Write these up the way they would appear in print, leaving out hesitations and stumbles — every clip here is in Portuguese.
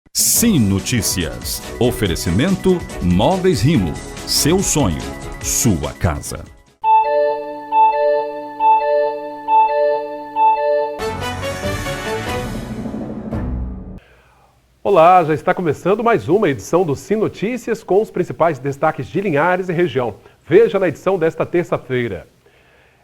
Sim Notícias. Oferecimento Móveis Rimo. Seu sonho, sua casa. Olá, já está começando mais uma edição do Sim Notícias com os principais destaques de Linhares e região. Veja na edição desta terça-feira.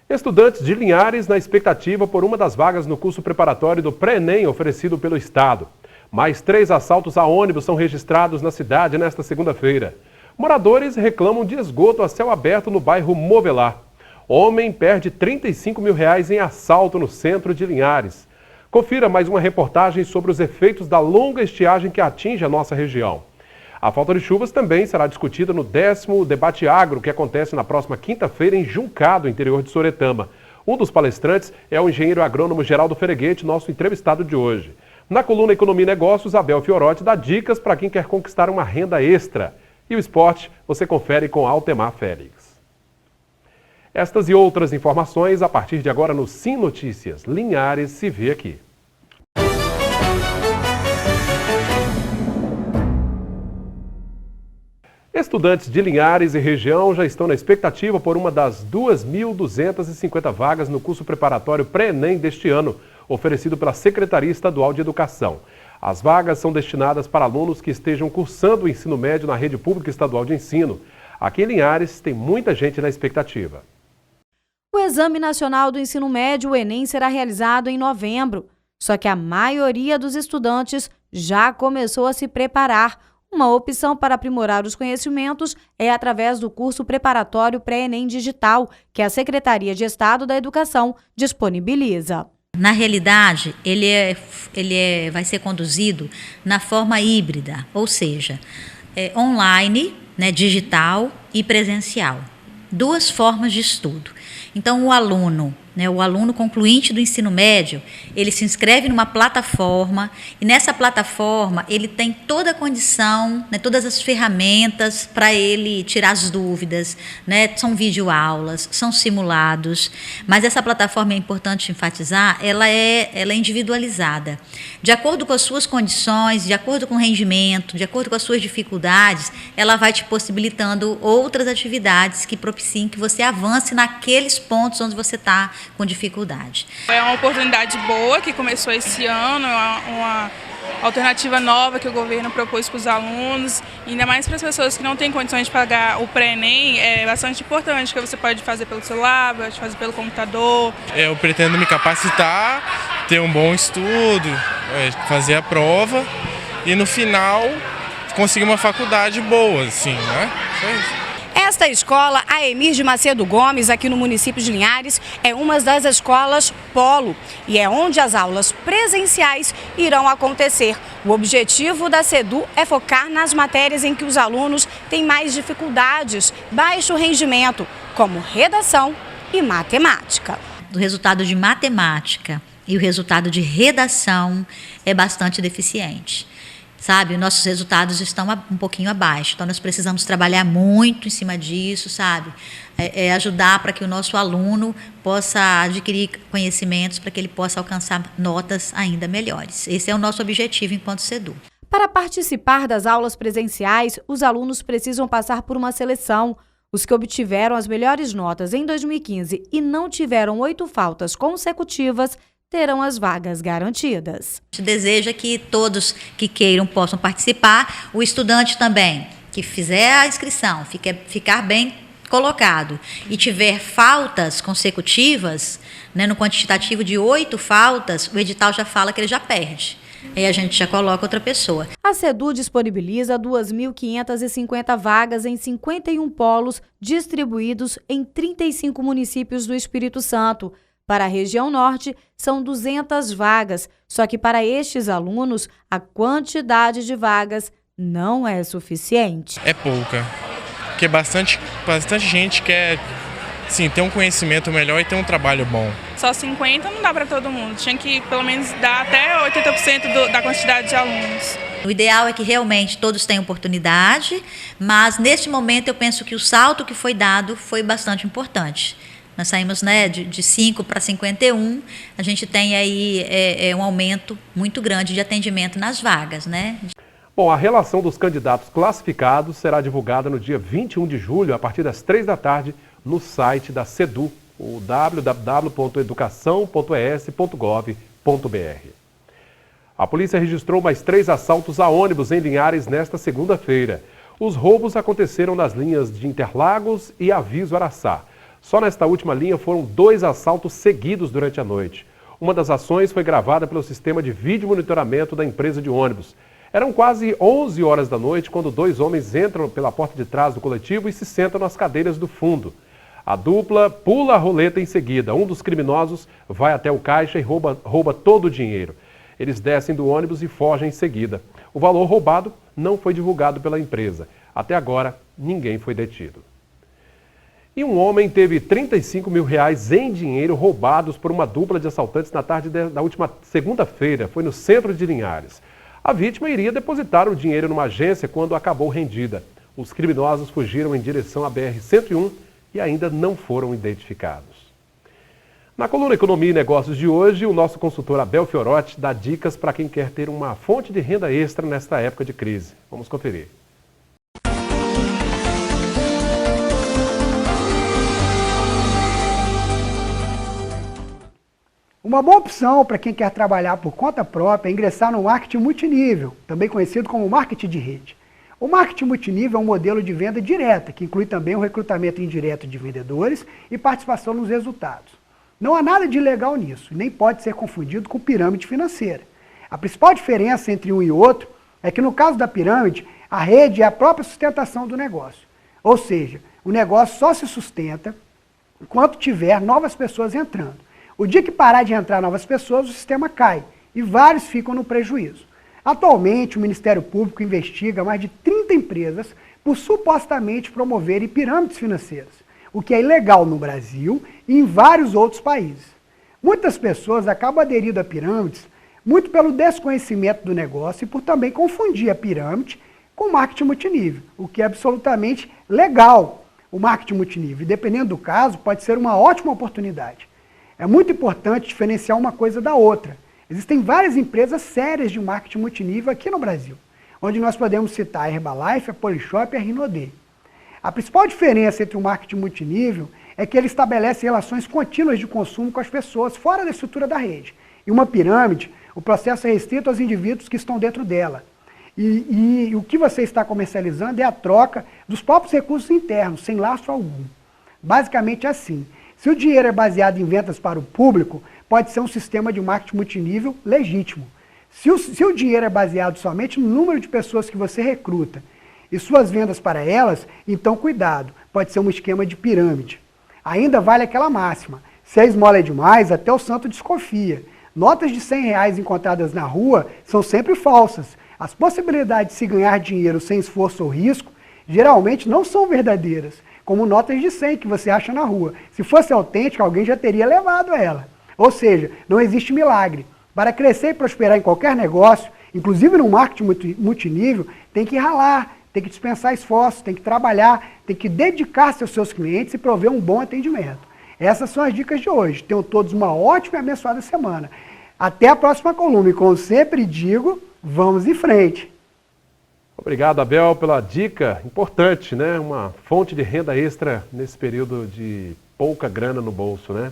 Estudantes de Linhares na expectativa por uma das vagas no curso preparatório do Pré-ENEM oferecido pelo Estado. Mais 3 assaltos a ônibus são registrados na cidade nesta segunda-feira. Moradores reclamam de esgoto a céu aberto no bairro Movelar. Homem perde R$35 mil em assalto no centro de Linhares. Confira mais uma reportagem sobre os efeitos da longa estiagem que atinge a nossa região. A falta de chuvas também será discutida no 10º Debate Agro, que acontece na próxima quinta-feira em Juncado, interior de Soretama. Um dos palestrantes é o engenheiro agrônomo Geraldo Fereguete, nosso entrevistado de hoje. Na coluna Economia e Negócios, Abel Fiorotti dá dicas para quem quer conquistar uma renda extra. E o esporte você confere com Altemar Félix. Estas e outras informações a partir de agora no Sim Notícias. Linhares se vê aqui. Estudantes de Linhares e região já estão na expectativa por uma das 2.250 vagas no curso preparatório Pré-ENEM deste ano, oferecido pela Secretaria Estadual de Educação. As vagas são destinadas para alunos que estejam cursando o ensino médio na rede pública estadual de ensino. Aqui em Linhares tem muita gente na expectativa. O Exame Nacional do Ensino Médio, o Enem, será realizado em novembro. Só que a maioria dos estudantes já começou a se preparar. Uma opção para aprimorar os conhecimentos é através do curso preparatório Pré-ENEM Digital, que a Secretaria de Estado da Educação disponibiliza. Na realidade, ele vai ser conduzido na forma híbrida, ou seja, online, digital e presencial. 2 formas de estudo. Então, o aluno concluinte do ensino médio, ele se inscreve numa plataforma e nessa plataforma ele tem toda a condição, todas as ferramentas para ele tirar as dúvidas, são videoaulas, são simulados, mas essa plataforma é importante enfatizar, ela é individualizada. De acordo com as suas condições, de acordo com o rendimento, de acordo com as suas dificuldades, ela vai te possibilitando outras atividades que propiciem que você avance naqueles pontos onde você está com dificuldade. É uma oportunidade boa que começou esse ano, uma alternativa nova que o governo propôs para os alunos, ainda mais para as pessoas que não têm condições de pagar o Pré-ENEM, é bastante importante, que você pode fazer pelo celular, pode fazer pelo computador. Eu pretendo me capacitar, ter um bom estudo, fazer a prova e no final conseguir uma faculdade boa, assim, né? Só isso. Esta escola, a Emir de Macedo Gomes, aqui no município de Linhares, é uma das escolas Polo e é onde as aulas presenciais irão acontecer. O objetivo da SEDU é focar nas matérias em que os alunos têm mais dificuldades, baixo rendimento, como redação e matemática. O resultado de matemática e o resultado de redação é bastante deficiente. Sabe, nossos resultados estão um pouquinho abaixo, então nós precisamos trabalhar muito em cima disso, sabe? Ajudar para que o nosso aluno possa adquirir conhecimentos, para que ele possa alcançar notas ainda melhores. Esse é o nosso objetivo enquanto SEDU. Para participar das aulas presenciais, os alunos precisam passar por uma seleção. Os que obtiveram as melhores notas em 2015 e não tiveram 8 faltas consecutivas terão as vagas garantidas. A gente deseja que todos que queiram possam participar, o estudante também, que fizer a inscrição, ficar bem colocado e tiver faltas consecutivas, no quantitativo de 8 faltas, o edital já fala que ele já perde. Aí a gente já coloca outra pessoa. A SEDU disponibiliza 2.550 vagas em 51 polos distribuídos em 35 municípios do Espírito Santo. Para a região norte, são 200 vagas, só que para estes alunos, a quantidade de vagas não é suficiente. É pouca, porque bastante gente quer ter um conhecimento melhor e ter um trabalho bom. Só 50 não dá para todo mundo, tinha que pelo menos dar até 80% da quantidade de alunos. O ideal é que realmente todos tenham oportunidade, mas neste momento eu penso que o salto que foi dado foi bastante importante. Nós saímos de 5 para 51, a gente tem aí um aumento muito grande de atendimento nas vagas, Bom, a relação dos candidatos classificados será divulgada no dia 21 de julho, a partir das 3 da tarde, no site da SEDU, o www.educação.es.gov.br. A polícia registrou mais 3 assaltos a ônibus em Linhares nesta segunda-feira. Os roubos aconteceram nas linhas de Interlagos e Aviso Araçá. Só nesta última linha foram 2 assaltos seguidos durante a noite. Uma das ações foi gravada pelo sistema de vídeo monitoramento da empresa de ônibus. Eram quase 11 horas da noite quando 2 homens entram pela porta de trás do coletivo e se sentam nas cadeiras do fundo. A dupla pula a roleta em seguida. Um dos criminosos vai até o caixa e rouba todo o dinheiro. Eles descem do ônibus e fogem em seguida. O valor roubado não foi divulgado pela empresa. Até agora, ninguém foi detido. E um homem teve R$35 mil em dinheiro roubados por uma dupla de assaltantes na tarde da última segunda-feira. Foi no centro de Linhares. A vítima iria depositar o dinheiro numa agência quando acabou rendida. Os criminosos fugiram em direção à BR-101 e ainda não foram identificados. Na coluna Economia e Negócios de hoje, o nosso consultor Abel Fiorotti dá dicas para quem quer ter uma fonte de renda extra nesta época de crise. Vamos conferir. Uma boa opção para quem quer trabalhar por conta própria é ingressar no marketing multinível, também conhecido como marketing de rede. O marketing multinível é um modelo de venda direta, que inclui também o recrutamento indireto de vendedores e participação nos resultados. Não há nada de ilegal nisso, nem pode ser confundido com pirâmide financeira. A principal diferença entre um e outro é que no caso da pirâmide, a rede é a própria sustentação do negócio. Ou seja, o negócio só se sustenta enquanto tiver novas pessoas entrando. O dia que parar de entrar novas pessoas, o sistema cai e vários ficam no prejuízo. Atualmente, o Ministério Público investiga mais de 30 empresas por supostamente promoverem pirâmides financeiras, o que é ilegal no Brasil e em vários outros países. Muitas pessoas acabam aderindo a pirâmides muito pelo desconhecimento do negócio e por também confundir a pirâmide com marketing multinível, o que é absolutamente legal. O marketing multinível, dependendo do caso, pode ser uma ótima oportunidade. É muito importante diferenciar uma coisa da outra. Existem várias empresas sérias de marketing multinível aqui no Brasil, onde nós podemos citar a Herbalife, a Polishop e a Rinode. A principal diferença entre o marketing multinível é que ele estabelece relações contínuas de consumo com as pessoas fora da estrutura da rede. Em uma pirâmide, o processo é restrito aos indivíduos que estão dentro dela. E o que você está comercializando é a troca dos próprios recursos internos, sem lastro algum. Basicamente assim. Se o dinheiro é baseado em vendas para o público, pode ser um sistema de marketing multinível legítimo. Se o dinheiro é baseado somente no número de pessoas que você recruta e suas vendas para elas, então cuidado, pode ser um esquema de pirâmide. Ainda vale aquela máxima, se a esmola é demais, até o santo desconfia. Notas de R$100 encontradas na rua são sempre falsas. As possibilidades de se ganhar dinheiro sem esforço ou risco, geralmente não são verdadeiras, como notas de 100 que você acha na rua. Se fosse autêntica, alguém já teria levado ela. Ou seja, não existe milagre. Para crescer e prosperar em qualquer negócio, inclusive no marketing multinível, tem que ralar, tem que dispensar esforços, tem que trabalhar, tem que dedicar-se aos seus clientes e prover um bom atendimento. Essas são as dicas de hoje. Tenham todos uma ótima e abençoada semana. Até a próxima coluna. E como sempre digo, vamos em frente. Obrigado, Abel, pela dica importante, né? Uma fonte de renda extra nesse período de pouca grana no bolso, né?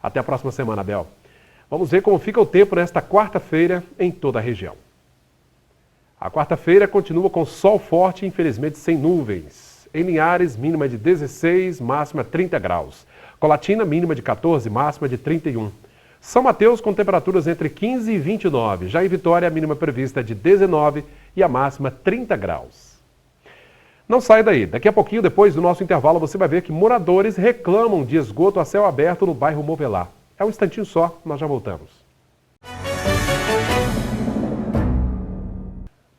Até a próxima semana, Abel. Vamos ver como fica o tempo nesta quarta-feira em toda a região. A quarta-feira continua com sol forte e infelizmente sem nuvens. Em Linhares, mínima de 16, máxima 30 graus. Colatina, mínima de 14, máxima de 31. São Mateus com temperaturas entre 15 e 29. Já em Vitória, a mínima prevista é de 19 e a máxima 30 graus. Não saia daí. Daqui a pouquinho, depois do nosso intervalo, você vai ver que moradores reclamam de esgoto a céu aberto no bairro Movelar. É um instantinho só, nós já voltamos.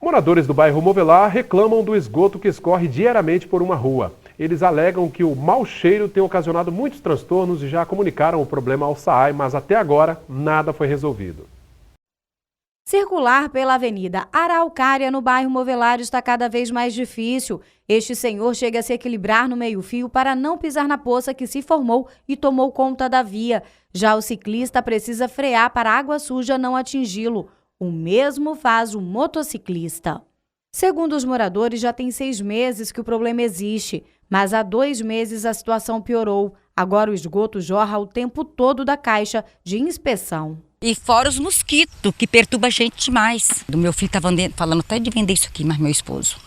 Moradores do bairro Movelar reclamam do esgoto que escorre diariamente por uma rua. Eles alegam que o mau cheiro tem ocasionado muitos transtornos e já comunicaram o problema ao SAAI, mas até agora nada foi resolvido. Circular pela Avenida Araucária, no bairro Movelar, está cada vez mais difícil. Este senhor chega a se equilibrar no meio-fio para não pisar na poça que se formou e tomou conta da via. Já o ciclista precisa frear para a água suja não atingi-lo. O mesmo faz o motociclista. Segundo os moradores, já tem 6 meses que o problema existe, mas há 2 meses a situação piorou. Agora o esgoto jorra o tempo todo da caixa de inspeção. E fora os mosquitos, que perturba a gente demais. O meu filho estava falando até de vender isso aqui, mas meu esposo.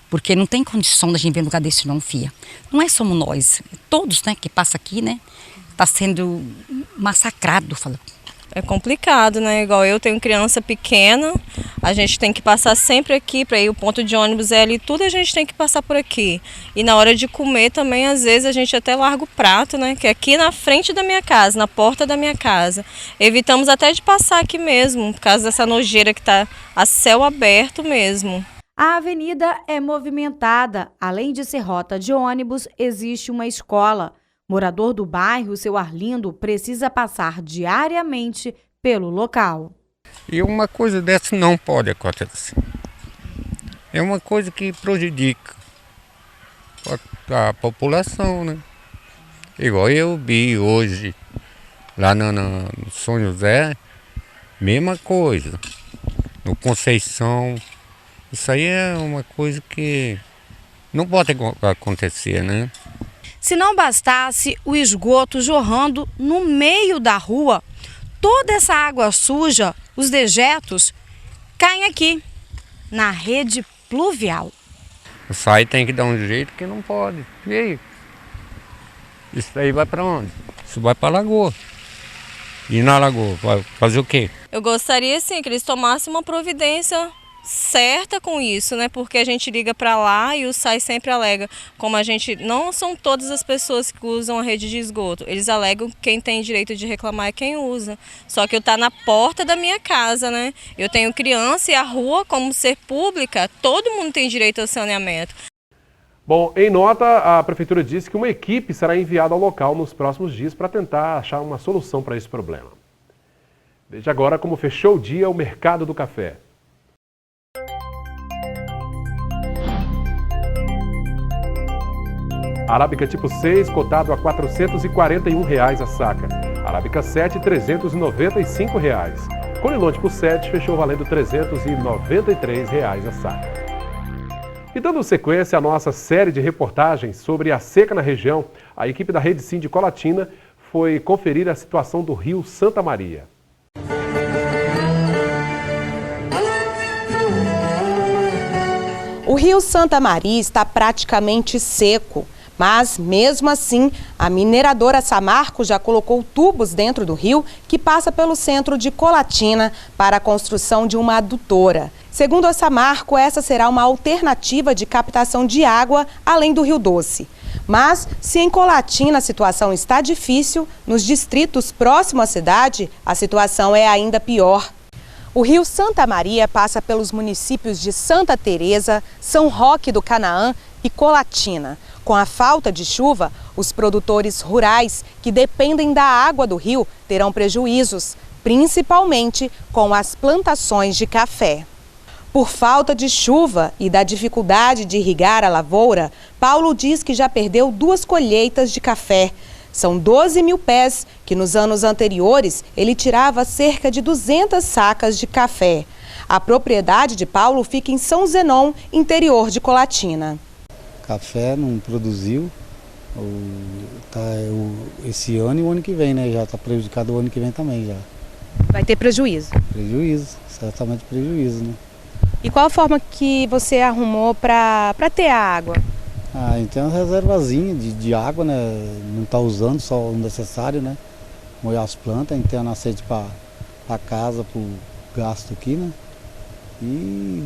Porque não tem condição da gente ver um lugar desse não, fia. Não é só nós, todos, né, que passa aqui, né, tá sendo massacrado, fala. É complicado, né? Igual eu tenho criança pequena, a gente tem que passar sempre aqui, para ir o ponto de ônibus é ali, tudo a gente tem que passar por aqui. E na hora de comer também, às vezes, a gente até larga o prato, né? Que é aqui na frente da minha casa, na porta da minha casa. Evitamos até de passar aqui mesmo, por causa dessa nojeira que está a céu aberto mesmo. A avenida é movimentada. Além de ser rota de ônibus, existe uma escola. Morador do bairro, seu Arlindo, precisa passar diariamente pelo local. E uma coisa dessa não pode acontecer. É uma coisa que prejudica a população, né? Igual eu vi hoje, lá no São José, mesma coisa. No Conceição, isso aí é uma coisa que não pode acontecer, né? Se não bastasse o esgoto jorrando no meio da rua, toda essa água suja, os dejetos, caem aqui, na rede pluvial. O SAI tem que dar um jeito que não pode. E aí? Isso aí vai para onde? Isso vai para a lagoa. E na lagoa, vai fazer o quê? Eu gostaria, sim, que eles tomassem uma providência certa com isso, né? Porque a gente liga para lá e o SAI sempre alega, como a gente não são todas as pessoas que usam a rede de esgoto, eles alegam que quem tem direito de reclamar é quem usa. Só que eu tá na porta da minha casa, né? Eu tenho criança e a rua, como ser pública, todo mundo tem direito ao saneamento. Bom, em nota, a Prefeitura disse que uma equipe será enviada ao local nos próximos dias para tentar achar uma solução para esse problema. Veja agora como fechou o dia o mercado do café. Arábica tipo 6, cotado a R$ 441 a saca. Arábica 7, R$ 395. Conilon tipo 7 fechou valendo R$ 393 a saca. E dando sequência à nossa série de reportagens sobre a seca na região, a equipe da Rede Sim de Colatina foi conferir a situação do rio Santa Maria. O rio Santa Maria está praticamente seco. Mas, mesmo assim, a mineradora Samarco já colocou tubos dentro do rio que passa pelo centro de Colatina para a construção de uma adutora. Segundo a Samarco, essa será uma alternativa de captação de água além do Rio Doce. Mas, se em Colatina a situação está difícil, nos distritos próximos à cidade, a situação é ainda pior. O rio Santa Maria passa pelos municípios de Santa Teresa, São Roque do Canaã e Colatina. Com a falta de chuva, os produtores rurais que dependem da água do rio terão prejuízos, principalmente com as plantações de café. Por falta de chuva e da dificuldade de irrigar a lavoura, Paulo diz que já perdeu 2 colheitas de café. São 12 mil pés que nos anos anteriores ele tirava cerca de 200 sacas de café. A propriedade de Paulo fica em São Zenon, interior de Colatina. Café não produziu esse ano e o ano que vem, né? Já está prejudicado o ano que vem também já. Vai ter prejuízo? Prejuízo, certamente prejuízo, né? E qual a forma que você arrumou para ter a água? A gente tem uma reservazinha de água, né? Não está usando só o necessário, né? Molhar as plantas, a gente tem a nascente para casa, para o gasto aqui, né? E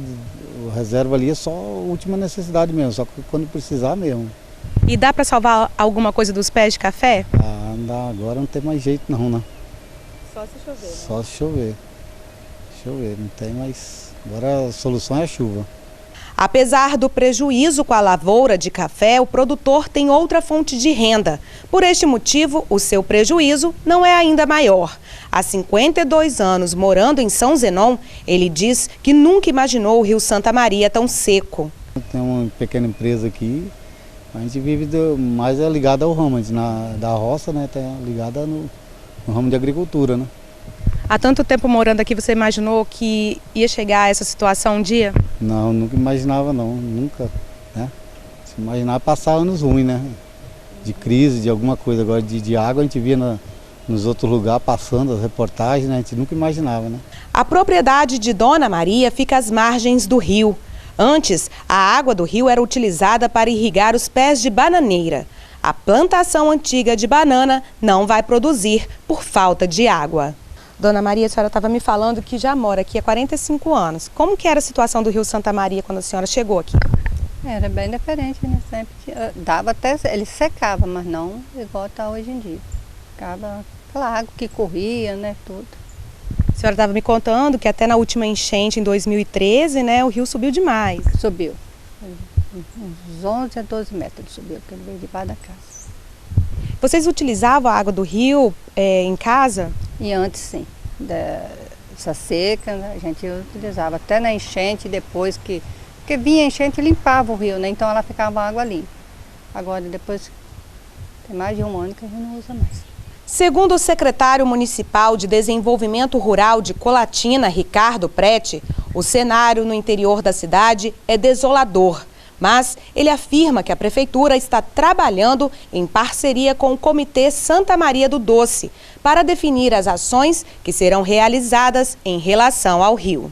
a reserva ali é só a última necessidade mesmo, só quando precisar mesmo. E dá para salvar alguma coisa dos pés de café? Ah, não dá, agora não tem mais jeito não, né? Só se chover, né? Só se chover. Chover, não tem mais. Agora a solução é a chuva. Apesar do prejuízo com a lavoura de café, o produtor tem outra fonte de renda. Por este motivo, o seu prejuízo não é ainda maior. Há 52 anos morando em São Zenon, ele diz que nunca imaginou o rio Santa Maria tão seco. Tem uma pequena empresa aqui, a gente vive mais ligado ao ramo, da roça, né? Tá ligada no ramo de agricultura, né? Há tanto tempo morando aqui, você imaginou que ia chegar a essa situação um dia? Não, nunca imaginava não, nunca, né? Se imaginava passar anos ruins, né? De crise, de alguma coisa. Agora de água a gente via nos outros lugares passando as reportagens, né? A gente nunca imaginava, né? A propriedade de Dona Maria fica às margens do rio. Antes, a água do rio era utilizada para irrigar os pés de bananeira. A plantação antiga de banana não vai produzir por falta de água. Dona Maria, a senhora estava me falando que já mora aqui há 45 anos. Como que era a situação do Rio Santa Maria quando a senhora chegou aqui? Era bem diferente, né? Sempre dava até, ele secava, mas não igual está hoje em dia. Ficava aquela água que corria, né, tudo. A senhora estava me contando que até na última enchente, em 2013, né, o rio subiu demais. Subiu. Uns 11 a 12 metros ele subiu, porque ele veio debaixo da casa. Vocês utilizavam a água do rio em casa? E antes, sim. Dessa seca, né, a gente utilizava. Até na enchente, depois que... Porque vinha enchente e limpava o rio, né? Então ela ficava água limpa. Agora, depois, tem mais de um ano que a gente não usa mais. Segundo o secretário municipal de Desenvolvimento Rural de Colatina, Ricardo Prete, o cenário no interior da cidade é desolador. Mas ele afirma que a prefeitura está trabalhando em parceria com o Comitê Santa Maria do Doce para definir as ações que serão realizadas em relação ao rio.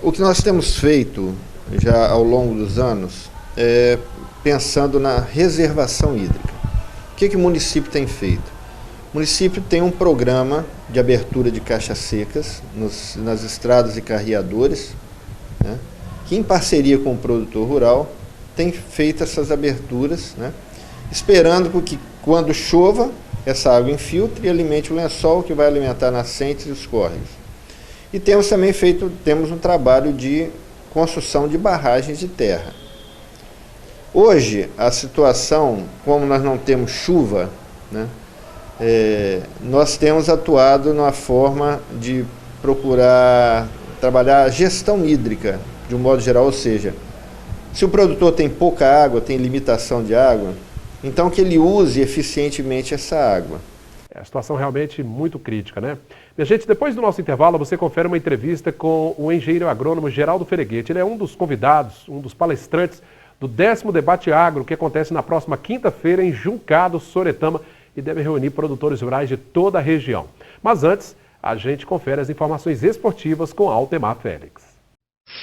O que nós temos feito já ao longo dos anos é pensando na reservação hídrica. O que o município tem feito? O município tem um programa de abertura de caixas secas nas estradas e carreadores, né, que em parceria com o produtor rural tem feito essas aberturas, né, esperando que quando chova essa água infiltre e alimente o lençol que vai alimentar nascentes e os córregos. E temos também temos um trabalho de construção de barragens de terra. Hoje, a situação, como nós não temos chuva, né, nós temos atuado numa forma de procurar trabalhar a gestão hídrica, de um modo geral, ou seja, se o produtor tem pouca água, tem limitação de água, então que ele use eficientemente essa água. É a situação realmente muito crítica, né? Minha gente, depois do nosso intervalo, você confere uma entrevista com o engenheiro agrônomo Geraldo Fereguete. Ele é um dos convidados, um dos palestrantes do 10º Debate Agro, que acontece na próxima quinta-feira em Juncado, Soretama, e deve reunir produtores rurais de toda a região. Mas antes, a gente confere as informações esportivas com Altemar Félix.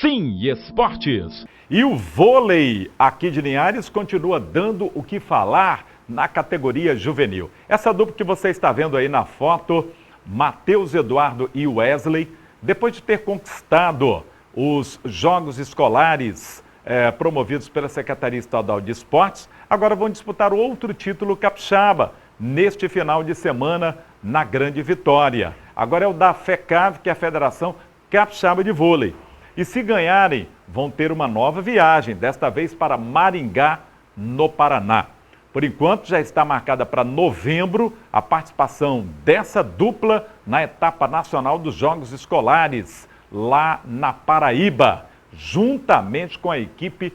Sim, esportes. E o vôlei aqui de Linhares continua dando o que falar na categoria juvenil. Essa dupla que você está vendo aí na foto, Matheus Eduardo e Wesley, depois de ter conquistado os Jogos Escolares promovidos pela Secretaria Estadual de Esportes, agora vão disputar outro título capixaba neste final de semana na Grande Vitória. Agora é o da FECAV, que é a Federação Capixaba de Vôlei. E se ganharem, vão ter uma nova viagem, desta vez para Maringá, no Paraná. Por enquanto, já está marcada para novembro a participação dessa dupla na etapa nacional dos Jogos Escolares, lá na Paraíba, juntamente com a equipe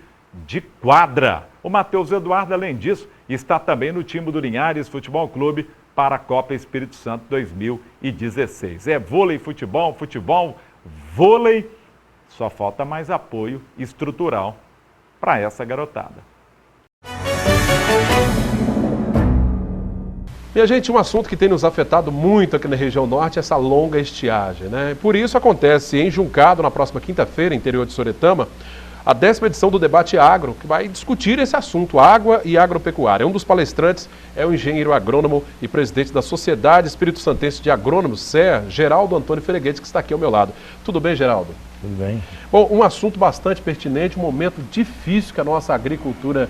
de quadra. O Matheus Eduardo, além disso, está também no time do Linhares Futebol Clube para a Copa Espírito Santo 2016. É vôlei, futebol, futebol, vôlei. Só falta mais apoio estrutural para essa garotada. Minha gente, um assunto que tem nos afetado muito aqui na região norte é essa longa estiagem, né? Por isso acontece em Juncado, na próxima quinta-feira, interior de Soretama, a 10ª edição do Debate Agro, que vai discutir esse assunto, água e agropecuária. Um dos palestrantes é o engenheiro agrônomo e presidente da Sociedade Espírito Santense de Agrônomos, SEA, Geraldo Antônio Fereguete, que está aqui ao meu lado. Tudo bem, Geraldo? Tudo bem. Bom, um assunto bastante pertinente, um momento difícil que a nossa agricultura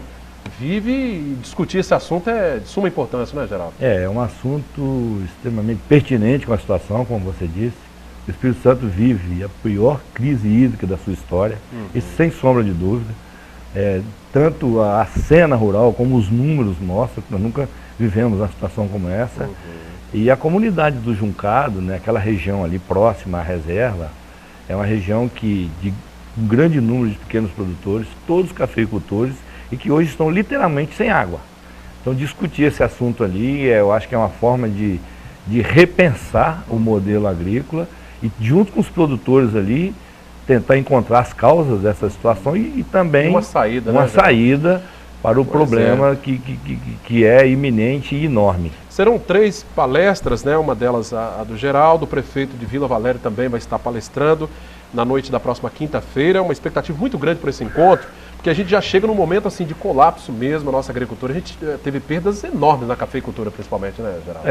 vive, e discutir esse assunto é de suma importância, né, Geraldo? É um assunto extremamente pertinente com a situação, como você disse. O Espírito Santo vive a pior crise hídrica da sua história, isso sem sombra de dúvida. Tanto a cena rural como os números mostram que nós nunca vivemos uma situação como essa. E a comunidade do Juncado, né, aquela região ali próxima à reserva, é uma região que de um grande número de pequenos produtores, todos cafeicultores, e que hoje estão literalmente sem água. Então discutir esse assunto ali, eu acho que é uma forma de repensar o modelo agrícola e junto com os produtores ali, tentar encontrar as causas dessa situação e também uma saída, uma né, saída para o Pois problema que é iminente e enorme. Serão 3 palestras, né? Uma delas a do Geraldo, o prefeito de Vila Valéria também vai estar palestrando na noite da próxima quinta-feira. Uma expectativa muito grande por esse encontro, porque a gente já chega num momento assim de colapso mesmo, a nossa agricultura. A gente teve perdas enormes na cafeicultura, principalmente, né, Geraldo?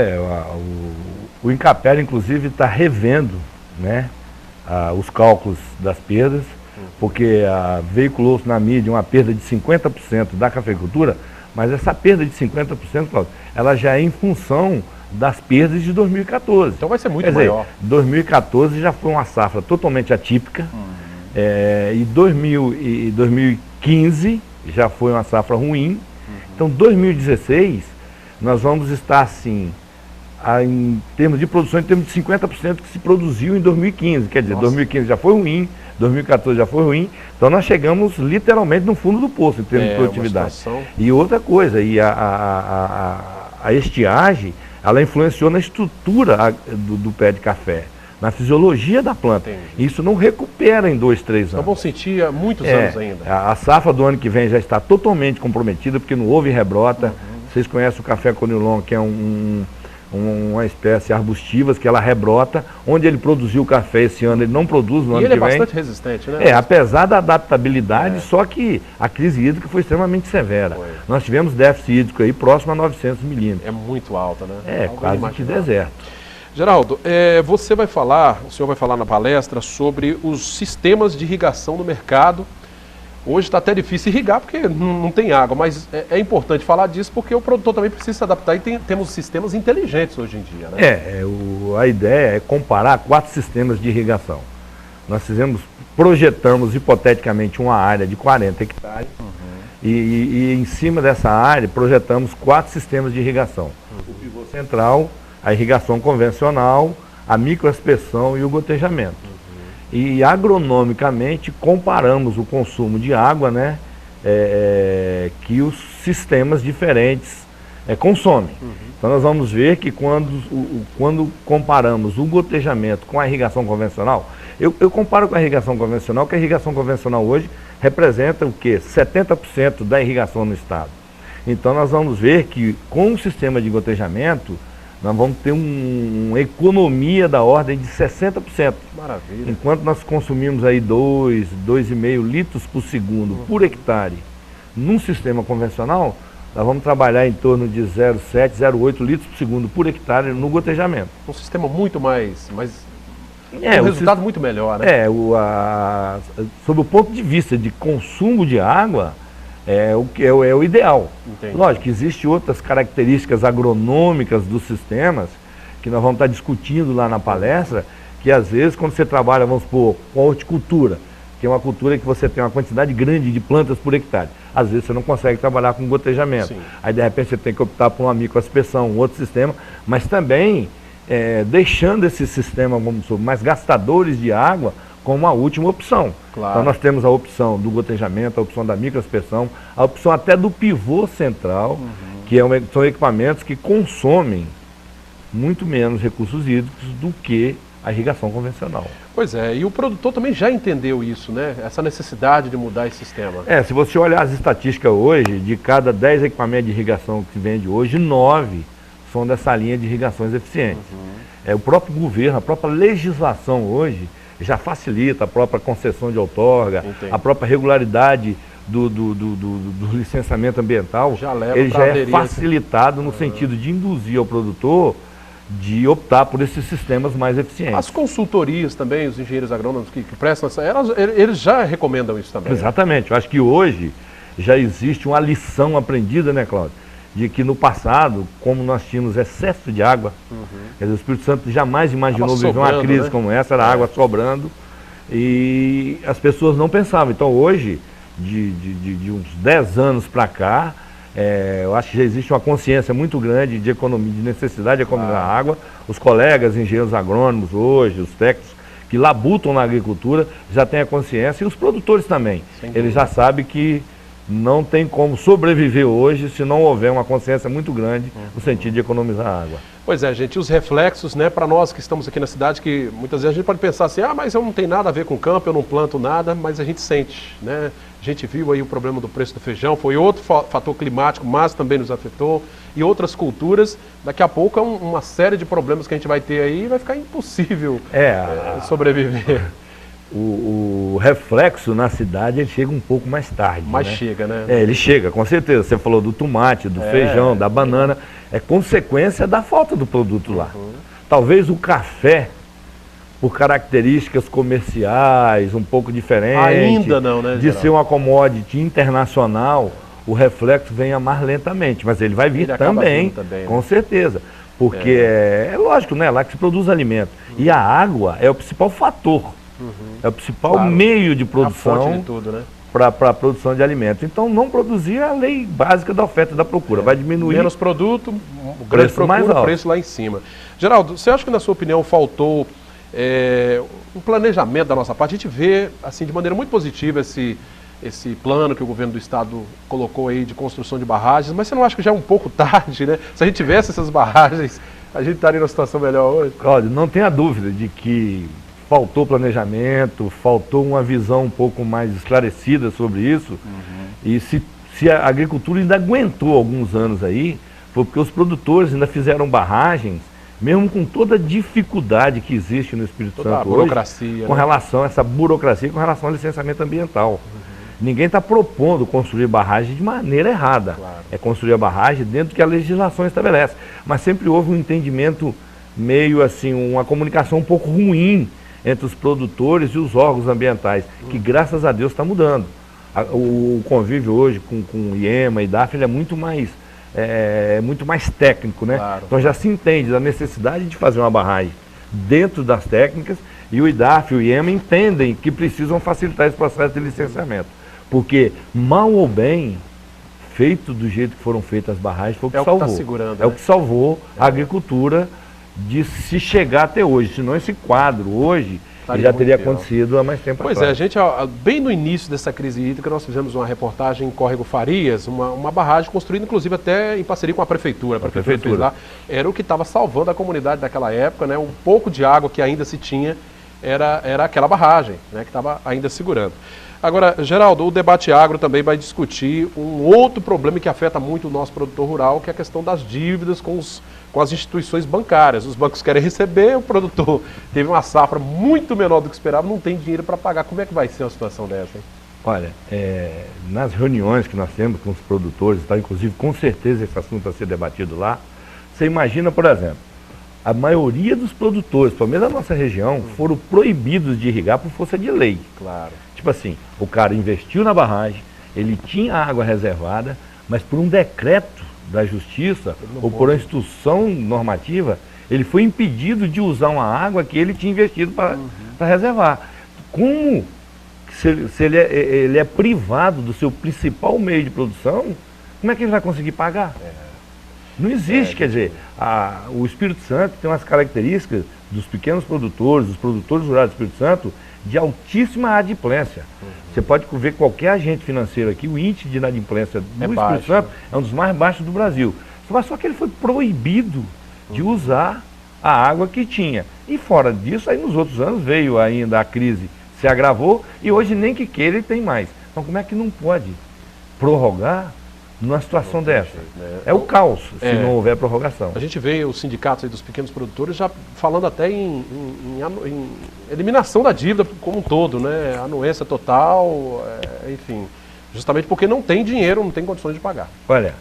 O Incapel, inclusive, está revendo, né, os cálculos das perdas, porque veiculou-se na mídia uma perda de 50% da cafeicultura, mas essa perda de 50%, Cláudio, ela já é em função das perdas de 2014. Então vai ser muito maior. 2014 já foi uma safra totalmente atípica, e 2015 já foi uma safra ruim. Então 2016 nós vamos estar assim, em termos de produção, em termos de 50% que se produziu em 2015. Quer dizer, 2015 já foi ruim, 2014 já foi ruim, então nós chegamos literalmente no fundo do poço em termos de produtividade. E outra coisa, a estiagem, ela influenciou na estrutura do pé de café, na fisiologia da planta. Isso não recupera em 2, 3 anos. Então vão sentir há muitos anos ainda. A safra do ano que vem já está totalmente comprometida, porque não houve rebrota. Vocês conhecem o café conilon, que é uma espécie arbustiva que ela rebrota. Onde ele produziu o café esse ano, ele não produz no ano que vem. E ele é bastante resistente, né? Apesar da adaptabilidade, só que a crise hídrica foi extremamente severa. Nós tivemos déficit hídrico aí próximo a 900 milímetros. É muito alta, né? Quase que deserto. Geraldo, o senhor vai falar na palestra sobre os sistemas de irrigação no mercado. Hoje está até difícil irrigar porque não tem água, mas é importante falar disso porque o produtor também precisa se adaptar e temos sistemas inteligentes hoje em dia, né? A ideia é comparar 4 sistemas de irrigação. Nós projetamos hipoteticamente uma área de 40 hectares e em cima dessa área projetamos 4 sistemas de irrigação. O pivô central, a irrigação convencional, a microaspersão e o gotejamento. E agronomicamente comparamos o consumo de água, né, que os sistemas diferentes consomem. Então nós vamos ver que quando comparamos o gotejamento com a irrigação convencional, eu comparo com a irrigação convencional, que a irrigação convencional hoje representa o quê? 70% da irrigação no estado. Então nós vamos ver que com o sistema de gotejamento, nós vamos ter uma economia da ordem de 60%. Maravilha. Enquanto nós consumimos aí 2,5 litros por segundo por hectare num sistema convencional, nós vamos trabalhar em torno de 0,7, 0,8 litros por segundo por hectare no gotejamento. Um sistema muito mais um resultado muito melhor, né? Sob o ponto de vista de consumo de água, é o ideal. Entendi. Lógico que existem outras características agronômicas dos sistemas que nós vamos estar discutindo lá na palestra, que às vezes quando você trabalha, vamos supor, com a horticultura, que é uma cultura que você tem uma quantidade grande de plantas por hectare, às vezes você não consegue trabalhar com gotejamento. Sim. Aí de repente você tem que optar por uma microaspersão, um outro sistema, mas também deixando esse sistema, vamos supor, mais gastadores de água como a última opção. Claro. Então nós temos a opção do gotejamento, a opção da microaspersão, a opção até do pivô central, que são equipamentos que consomem muito menos recursos hídricos do que a irrigação convencional. Pois é, e o produtor também já entendeu isso, né? Essa necessidade de mudar esse sistema. Se você olhar as estatísticas hoje, de cada 10 equipamentos de irrigação que se vende hoje, 9 são dessa linha de irrigações eficientes. O próprio governo, a própria legislação hoje, já facilita a própria concessão de outorga, a própria regularidade do licenciamento ambiental, ele já é facilitado no sentido de induzir ao produtor de optar por esses sistemas mais eficientes. As consultorias também, os engenheiros agrônomos que prestam eles já recomendam isso também. Exatamente, eu acho que hoje já existe uma lição aprendida, né, Cláudio? De que no passado, como nós tínhamos excesso de água, quer dizer, o Espírito Santo jamais imaginou viver uma crise como essa, era água sobrando, e as pessoas não pensavam. Então hoje, de uns 10 anos para cá, eu acho que já existe uma consciência muito grande de economia, de necessidade de economizar água. Os colegas engenheiros agrônomos hoje, os técnicos que labutam na agricultura, já têm a consciência, e os produtores também. Eles já sabem que não tem como sobreviver hoje se não houver uma consciência muito grande no sentido de economizar água. Pois é, gente, os reflexos, né, para nós que estamos aqui na cidade, que muitas vezes a gente pode pensar assim, mas eu não tenho nada a ver com campo, eu não planto nada, mas a gente sente, né? A gente viu aí o problema do preço do feijão, foi outro fator climático, mas também nos afetou, e outras culturas. Daqui a pouco é uma série de problemas que a gente vai ter aí e vai ficar impossível sobreviver. O reflexo na cidade ele chega um pouco mais tarde. Mas né? chega, né? Ele chega, com certeza. Você falou do tomate, do feijão, da banana. É consequência da falta do produto lá. Talvez o café, por características comerciais um pouco diferentes, ainda não, né, de ser uma commodity internacional, o reflexo venha mais lentamente. Mas ele vai vir também, com certeza. Porque é lógico, né? Lá que se produz alimento. E a água é o principal fator. É o principal meio de produção para a produção de alimentos. Então, não produzir a lei básica da oferta e da procura. Vai diminuir. Menos produto, o grande procura, o preço lá em cima. Geraldo, você acha que, na sua opinião, faltou um planejamento da nossa parte? A gente vê, assim, de maneira muito positiva esse plano que o governo do estado colocou aí de construção de barragens, mas você não acha que já é um pouco tarde, né? Se a gente tivesse essas barragens, a gente estaria numa situação melhor hoje? Cláudio, não tenha dúvida de que faltou planejamento, faltou uma visão um pouco mais esclarecida sobre isso. E se a agricultura ainda aguentou alguns anos aí, foi porque os produtores ainda fizeram barragens, mesmo com toda a dificuldade que existe no Espírito Santo hoje, com relação a essa burocracia, com relação ao licenciamento ambiental. Ninguém está propondo construir barragem de maneira errada. É construir a barragem dentro do que a legislação estabelece. Mas sempre houve um entendimento meio assim, uma comunicação um pouco ruim entre os produtores e os órgãos ambientais, que graças a Deus está mudando. O convívio hoje com IEMA e DAF é muito mais técnico, né? Então já se entende da necessidade de fazer uma barragem dentro das técnicas, e o IDAF e o IEMA entendem que precisam facilitar esse processo de licenciamento. Porque, mal ou bem, feito do jeito que foram feitas as barragens, foi o que salvou. Tá segurando, o que salvou a agricultura de se chegar até hoje. Senão esse quadro hoje já teria acontecido há mais tempo atrás. Pois é, gente, bem no início dessa crise hídrica, nós fizemos uma reportagem em Córrego Farias, uma barragem construída inclusive até em parceria com a prefeitura. A prefeitura fez lá, era o que estava salvando a comunidade daquela época, né? Um pouco de água que ainda se tinha era aquela barragem, né? Que estava ainda segurando. Agora, Geraldo, o Debate Agro também vai discutir um outro problema que afeta muito o nosso produtor rural, que é a questão das dívidas com as instituições bancárias. Os bancos querem receber, o produtor teve uma safra muito menor do que esperava, não tem dinheiro para pagar. Como é que vai ser uma situação dessa, hein? Olha, nas reuniões que nós temos com os produtores, inclusive com certeza esse assunto vai ser debatido lá, você imagina, por exemplo, a maioria dos produtores, pelo menos da nossa região, foram proibidos de irrigar por força de lei. Claro. Tipo assim, o cara investiu na barragem, ele tinha água reservada, mas por um decreto da justiça, ou por uma instrução normativa, ele foi impedido de usar uma água que ele tinha investido para reservar. Como, se ele é privado do seu principal meio de produção, como é que ele vai conseguir pagar? Não existe, quer dizer, o Espírito Santo tem umas características dos pequenos produtores, dos produtores rurais do Espírito Santo, de altíssima adimplência. Você pode ver qualquer agente financeiro aqui, o índice de inadimplência do Espírito Santo é um dos mais baixos do Brasil. Só que ele foi proibido de usar a água que tinha. E fora disso, aí nos outros anos veio ainda a crise, se agravou, e hoje nem que queira ele tem mais. Então como é que não pode prorrogar numa situação dessa? É o caos, se não houver prorrogação. A gente vê os sindicatos aí dos pequenos produtores já falando até em eliminação da dívida como um todo, né? Anuência total, enfim, justamente porque não tem dinheiro, não tem condições de pagar. Olha,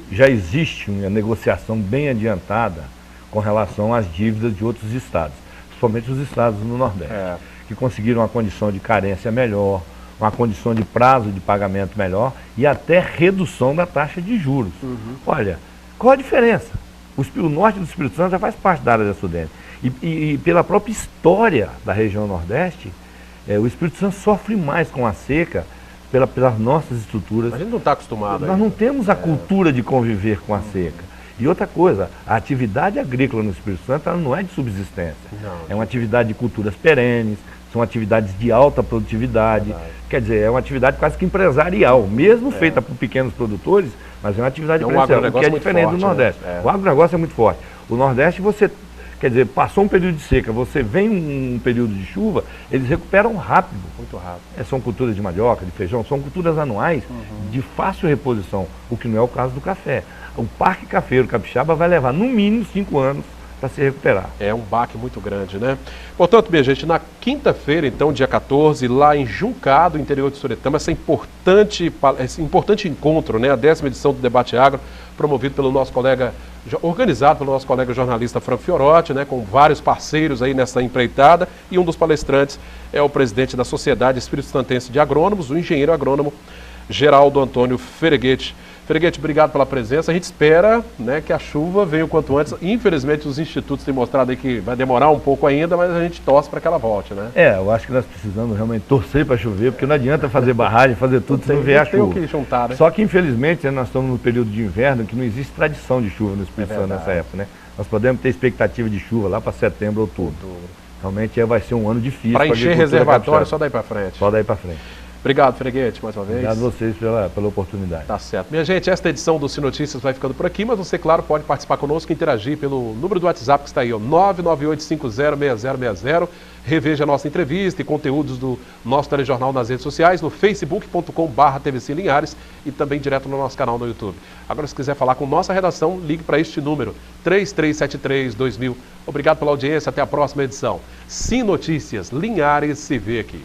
já existe uma negociação bem adiantada com relação às dívidas de outros estados, principalmente os estados no Nordeste, que conseguiram uma condição de carência melhor, uma condição de prazo de pagamento melhor e até redução da taxa de juros. Olha, qual a diferença? O norte do Espírito Santo já faz parte da área da Sudene. E pela própria história da região Nordeste, o Espírito Santo sofre mais com a seca pelas nossas estruturas. A gente não está acostumado. Nós não temos a cultura de conviver com a seca. E outra coisa, a atividade agrícola no Espírito Santo ela não é de subsistência. É uma atividade de culturas perenes, são atividades de alta produtividade. Quer dizer, é uma atividade quase que empresarial, mesmo feita por pequenos produtores, mas é uma atividade empresarial, o que é diferente do Nordeste. O agronegócio é muito forte. O Nordeste, você, quer dizer, passou um período de seca, você vem um período de chuva, eles recuperam rápido. Muito rápido. São culturas de mandioca, de feijão, são culturas anuais de fácil reposição, o que não é o caso do café. O Parque Cafeiro Capixaba vai levar no mínimo 5 anos para se recuperar. É um baque muito grande, né? Portanto, minha gente, na quinta-feira, então, dia 14, lá em Juncá, do interior de Soretama, esse importante encontro, né? A 10ª edição do Debate Agro, promovido pelo nosso colega, organizado pelo nosso colega jornalista Franco Fiorotti, né? Com vários parceiros aí nessa empreitada, e um dos palestrantes é o presidente da Sociedade Espírito Santense de Agrônomos, o engenheiro agrônomo Geraldo Antônio Fereguete. Fereguete, obrigado pela presença. A gente espera, né, que a chuva venha o quanto antes. Infelizmente, os institutos têm mostrado aí que vai demorar um pouco ainda, mas a gente torce para que ela volte, né? Eu acho que nós precisamos realmente torcer para chover, porque não adianta fazer barragem, fazer tudo se não vier a chuva. Tem o que juntar, né? Só que, infelizmente, nós estamos no período de inverno, que não existe tradição de chuva no Espírito Santo nessa época, né? Nós podemos ter expectativa de chuva lá para setembro, outubro. Realmente vai ser um ano difícil. Para encher reservatório, só daí para frente. Só daí para frente. Obrigado, Fereguete, mais uma vez. Obrigado a vocês pela oportunidade. Tá certo. Minha gente, esta edição do Sim Notícias vai ficando por aqui, mas você, claro, pode participar conosco e interagir pelo número do WhatsApp que está aí, ó, 998506060. Reveja a nossa entrevista e conteúdos do nosso telejornal nas redes sociais, no facebook.com/TVC Linhares e também direto no nosso canal no YouTube. Agora, se quiser falar com nossa redação, ligue para este número, 3373-2000. Obrigado pela audiência, até a próxima edição. Sim Notícias, Linhares se vê aqui.